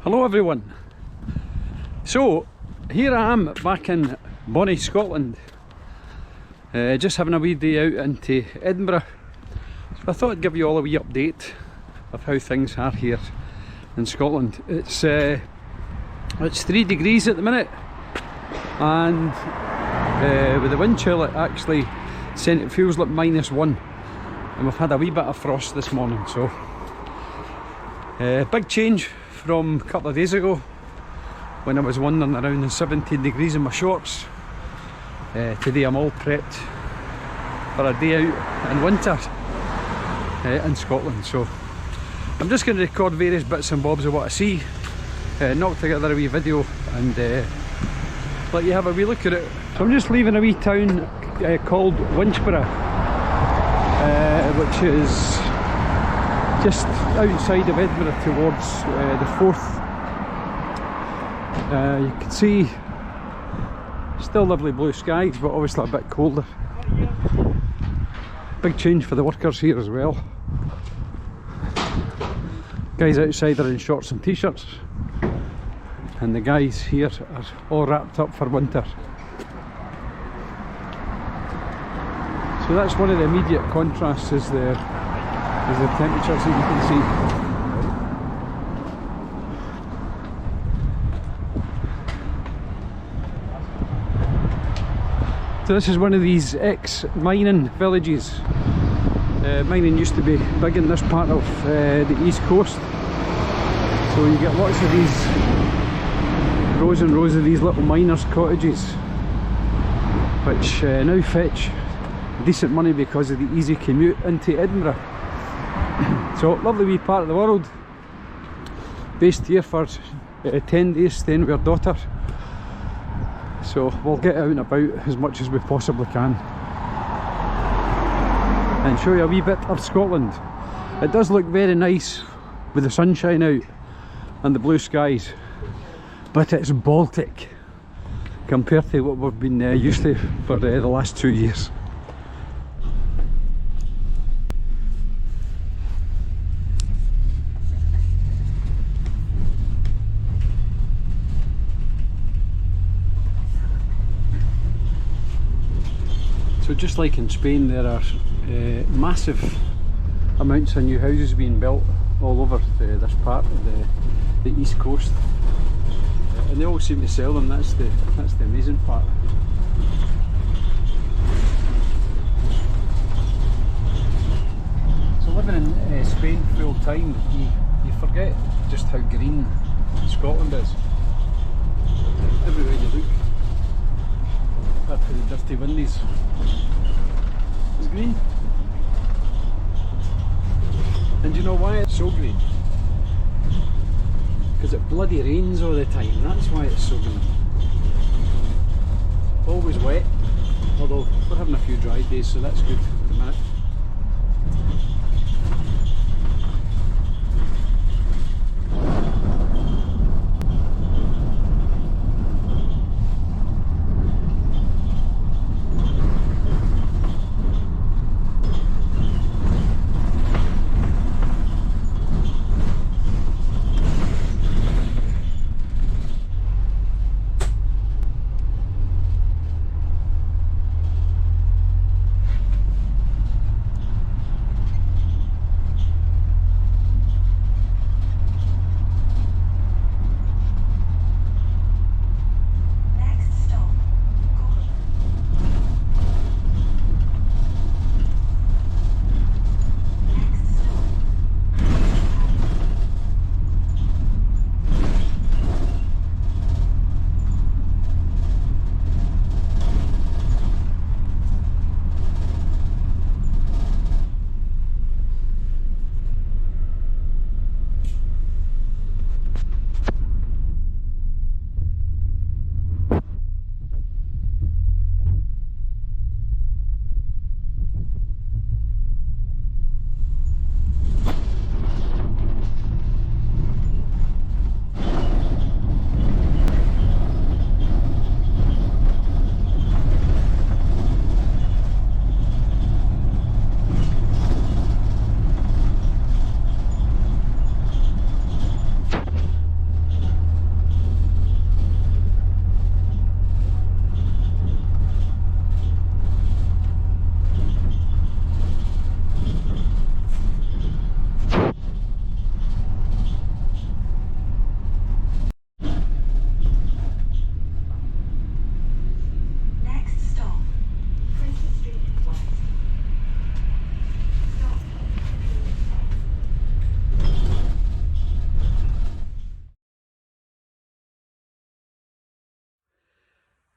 Hello everyone. So here I am back in bonny Scotland, just having a wee day out into Edinburgh. So I thought I'd give you all a wee update of how things are here in Scotland. It's 3 degrees at the minute, and with the wind chill it actually feels like -1, and we've had a wee bit of frost this morning. So big change from a couple of days ago when I was wandering around in 17 degrees in my shorts. Today I'm all prepped for a day out in winter in Scotland. So I'm just going to record various bits and bobs of what I see, knock together a wee video and let you have a wee look at it. So I'm just leaving a wee town called Winchborough, which is just outside of Edinburgh towards the Forth. You can see still lovely blue skies, but obviously a bit colder. Big change for the workers here as well. Guys outside are in shorts and t-shirts, and the guys here are all wrapped up for winter. So that's one of the immediate contrasts is the temperatures that you can see. So this is one of these ex-mining villages. Mining used to be big in this part of the east coast. So you get lots of these rows and rows of these little miners' cottages, which now fetch decent money because of the easy commute into Edinburgh. So lovely wee part of the world. Based here for 10 days staying with our daughter. So we'll get out and about as much as we possibly can and show you a wee bit of Scotland. It does look very nice with the sunshine out and the blue skies, but it's Baltic compared to what we've been used to for the last 2 years. So just like in Spain, there are massive amounts of new houses being built all over this part of the east coast, and they all seem to sell them. That's the amazing part. So living in Spain full time, you forget just how green Scotland is. Everywhere you look, apart from the dirty windies, it's green. And do you know why it's so green? Because it bloody rains all the time. That's why it's so green. Always wet, although we're having a few dry days, so that's good at the minute.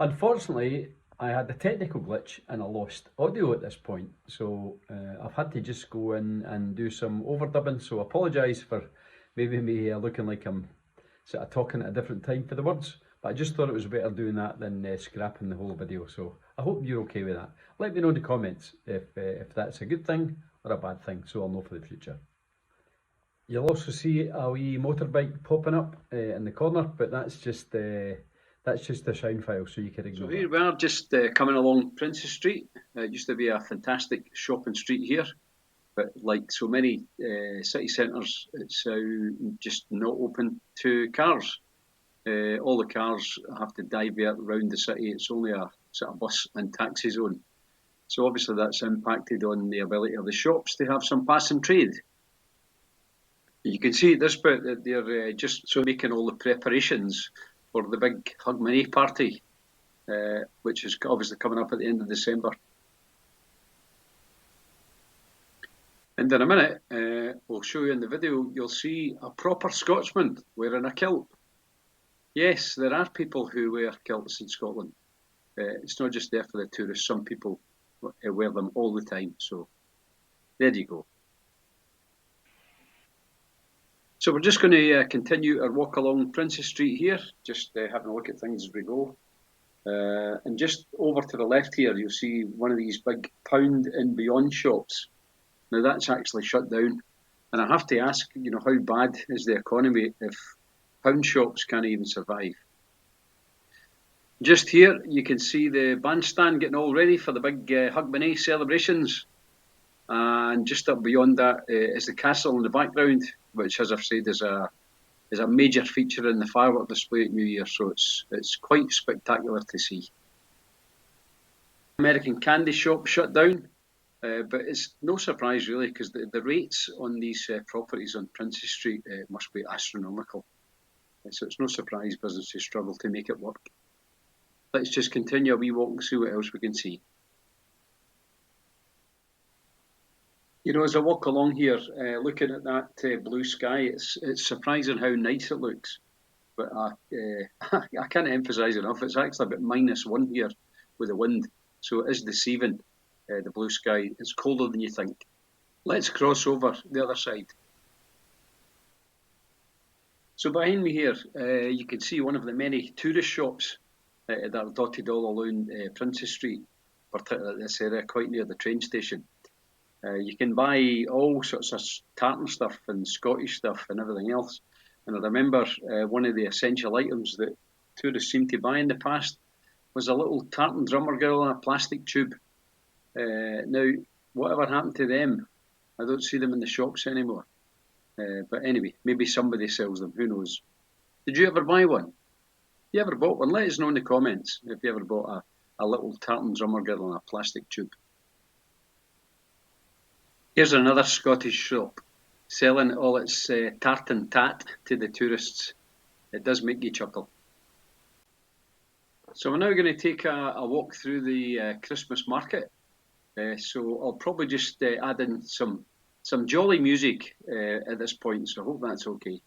Unfortunately, I had a technical glitch and I lost audio at this point, so I've had to just go in and do some overdubbing, so I apologise for maybe me looking like I'm sort of talking at a different time for the words, but I just thought it was better doing that than scrapping the whole video, so I hope you're okay with that. Let me know in the comments if that's a good thing or a bad thing, so I'll know for the future. You'll also see a wee motorbike popping up in the corner, but that's just a sound file, so you can ignore that. So here we are, just coming along Princes Street. It used to be a fantastic shopping street here, but like so many city centres, it's just not open to cars. All the cars have to divert around the city. It's only a sort of bus and taxi zone. So obviously that's impacted on the ability of the shops to have some passing trade. You can see at this bit that they're just making all the preparations for the big Hogmanay party, which is obviously coming up at the end of December. And in a minute, we'll show you in the video, you'll see a proper Scotsman wearing a kilt. Yes, there are people who wear kilts in Scotland. It's not just there for the tourists. Some people wear them all the time. So there you go. So we're just going to continue our walk along Princes Street here, just having a look at things as we go. And just over to the left here, you'll see one of these big Pound and Beyond shops. Now that's actually shut down. And I have to ask, you know, how bad is the economy if pound shops can't even survive? Just here, you can see the bandstand getting all ready for the big Hogmanay celebrations. And just up beyond that is the castle in the background, which, as I've said, is a major feature in the firework display at New Year, so it's quite spectacular to see. American candy shop shut down, but it's no surprise really, because the rates on these properties on Princes Street must be astronomical. So it's no surprise businesses struggle to make it work. Let's just continue a wee walk and see what else we can see. You know, as I walk along here, looking at that blue sky, it's surprising how nice it looks. But I can't emphasise enough, it's actually about -1 here with the wind. So it is deceiving, the blue sky. It's colder than you think. Let's cross over the other side. So behind me here, you can see one of the many tourist shops that are dotted all along Princes Street, particularly this area, quite near the train station. You can buy all sorts of tartan stuff and Scottish stuff and everything else. And I remember one of the essential items that tourists seemed to buy in the past was a little tartan drummer girl in a plastic tube. Now, whatever happened to them? I don't see them in the shops anymore. But anyway, maybe somebody sells them, who knows. Did you ever buy one? You ever bought one? Let us know in the comments if you ever bought a little tartan drummer girl in a plastic tube. Here's another Scottish shop selling all its tartan tat to the tourists. It does make you chuckle. So we're now going to take a walk through the Christmas market. So I'll probably just add in some jolly music at this point, so I hope that's okay.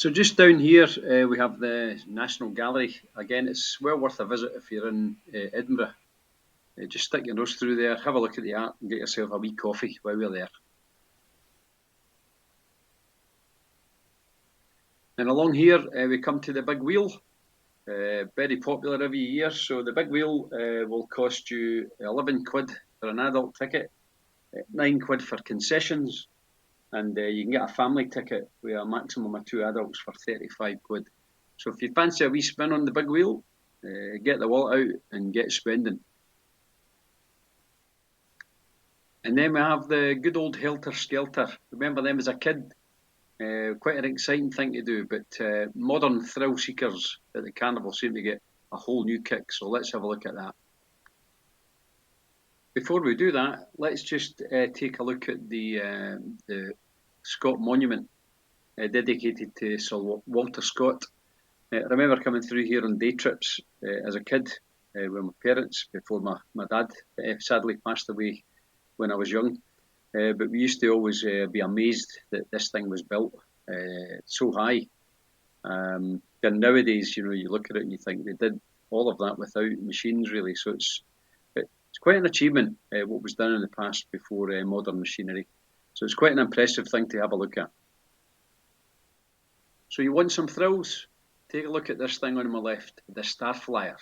So just down here we have the National Gallery. Again, it's well worth a visit if you're in Edinburgh. Just stick your nose through there, have a look at the art and get yourself a wee coffee while we're there. And along here we come to the big wheel, very popular every year. So the big wheel will cost you 11 quid for an adult ticket, 9 quid for concessions, and you can get a family ticket with a maximum of 2 adults for 35 quid. So if you fancy a wee spin on the big wheel, get the wallet out and get spending. And then we have the good old Helter Skelter. Remember them as a kid? Quite an exciting thing to do, but modern thrill seekers at the carnival seem to get a whole new kick, so let's have a look at that. Before we do that, let's just take a look at the Scott Monument dedicated to Sir Walter Scott. I remember coming through here on day trips as a kid with my parents before my dad sadly passed away when I was young. But we used to always be amazed that this thing was built so high. And nowadays, you know, you look at it and you think they did all of that without machines, really. So it's quite an achievement what was done in the past before modern machinery. So it's quite an impressive thing to have a look at. So you want some thrills? Take a look at this thing on my left, the Starflyer.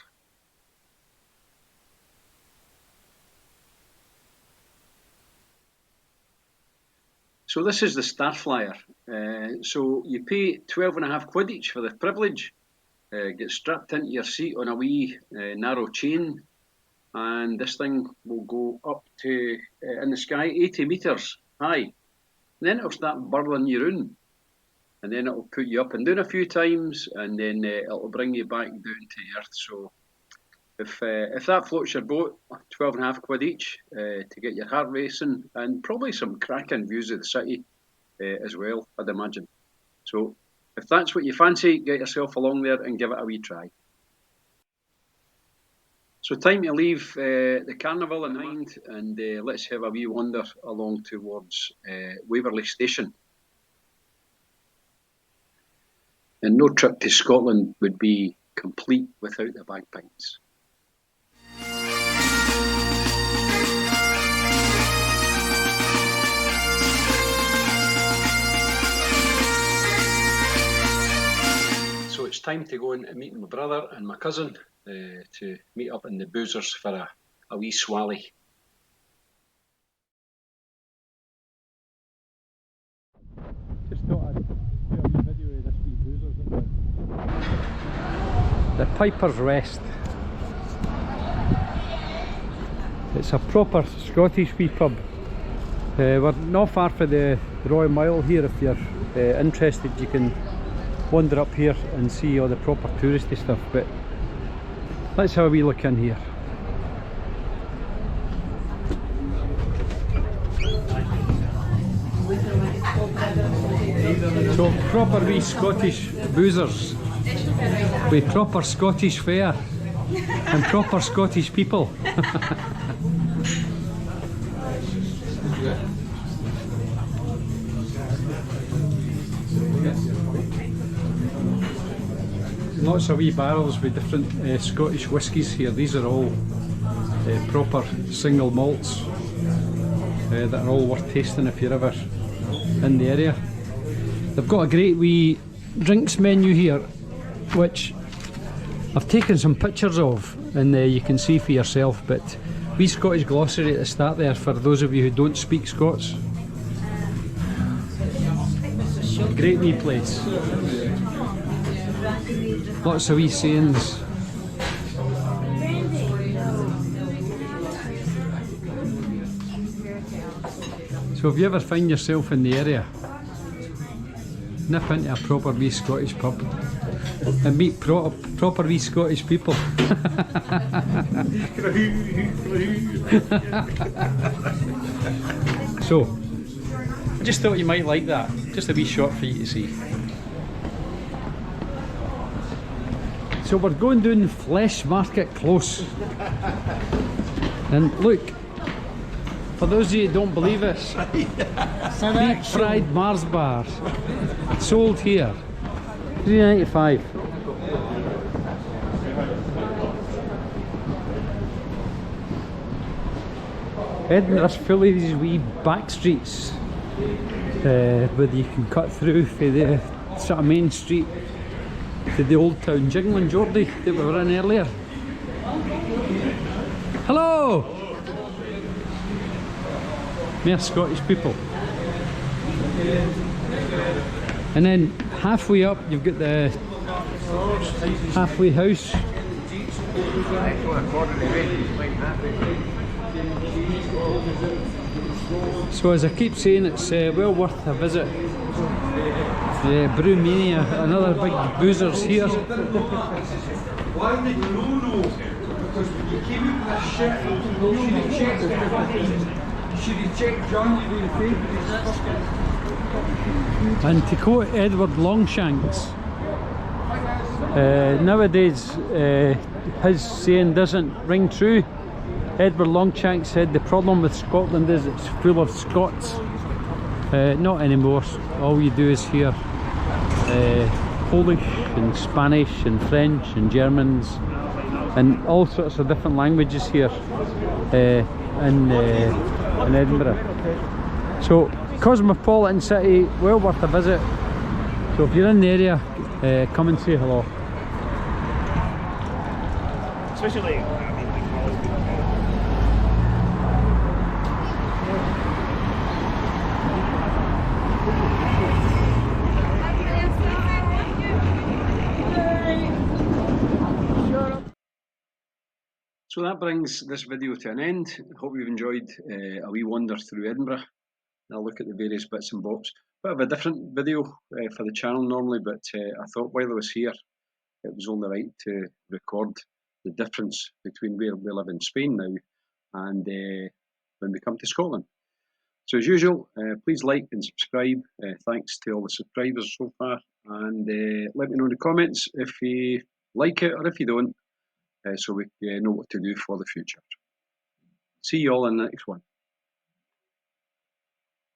So this is the Starflyer. So you pay 12.5 quid each for the privilege. Get strapped into your seat on a wee narrow chain, and this thing will go up to in the sky 80 metres high. And then it'll start burling you around, and then it'll put you up and down a few times, and then it'll bring you back down to earth. So if that floats your boat, 12.5 quid each to get your heart racing, and probably some cracking views of the city as well, I'd imagine. So if that's what you fancy, get yourself along there and give it a wee try. So time to leave the carnival in mind, and let's have a wee wander along towards Waverley Station. And no trip to Scotland would be complete without the bagpipes. So it's time to go and meet my brother and my cousin to meet up in the Boozers for a wee swally. Just thought I'd do a wee video of this wee Boozers. The Piper's Rest. It's a proper Scottish wee pub. We're not far from the Royal Mile here. If you're interested, you can wander up here and see all the proper touristy stuff, but let's have a wee look in here. So proper wee Scottish boozers with proper Scottish fare and proper Scottish people. Lots of wee barrels with different Scottish whiskies here. These are all proper single malts that are all worth tasting if you're ever in the area. They've got a great wee drinks menu here, which I've taken some pictures of, and you can see for yourself, but wee Scottish glossary at the start there for those of you who don't speak Scots. Great wee place. Lots of wee sayings. So if you ever find yourself in the area, nip into a proper wee Scottish pub and meet proper wee Scottish people. So, I just thought you might like that. Just a wee shot for you to see. So we're going down Flesh Market Close. And look, for those of you who don't believe us, deep fried Mars bars sold here £3.95. Edinburgh's full of these wee back streets where you can cut through for the sort of main street to the old town. Jingling Geordie that we were in earlier. Hello! Mere Scottish people. And then halfway up you've got the halfway house. So as I keep saying, it's well worth a visit. Brewmania, another big boozers here. Why did no? Because when you came in with that shit, should have checked John with the favourites. And to quote Edward Longshanks, nowadays his saying doesn't ring true. Edward Longshanks said the problem with Scotland is it's full of Scots. Not anymore. All you do is hear Polish and Spanish and French and Germans and all sorts of different languages here in Edinburgh. So cosmopolitan city, well worth a visit. So if you're in the area, come and say hello. Especially, So that brings this video to an end. I hope you've enjoyed a wee wander through Edinburgh. I'll look at the various bits and bobs. Bit of a different video for the channel normally, but I thought while I was here, it was only right to record the difference between where we live in Spain now and when we come to Scotland. So as usual, please like and subscribe. Thanks to all the subscribers so far, and let me know in the comments if you like it or if you don't, so we know what to do for the future. See you all in the next one.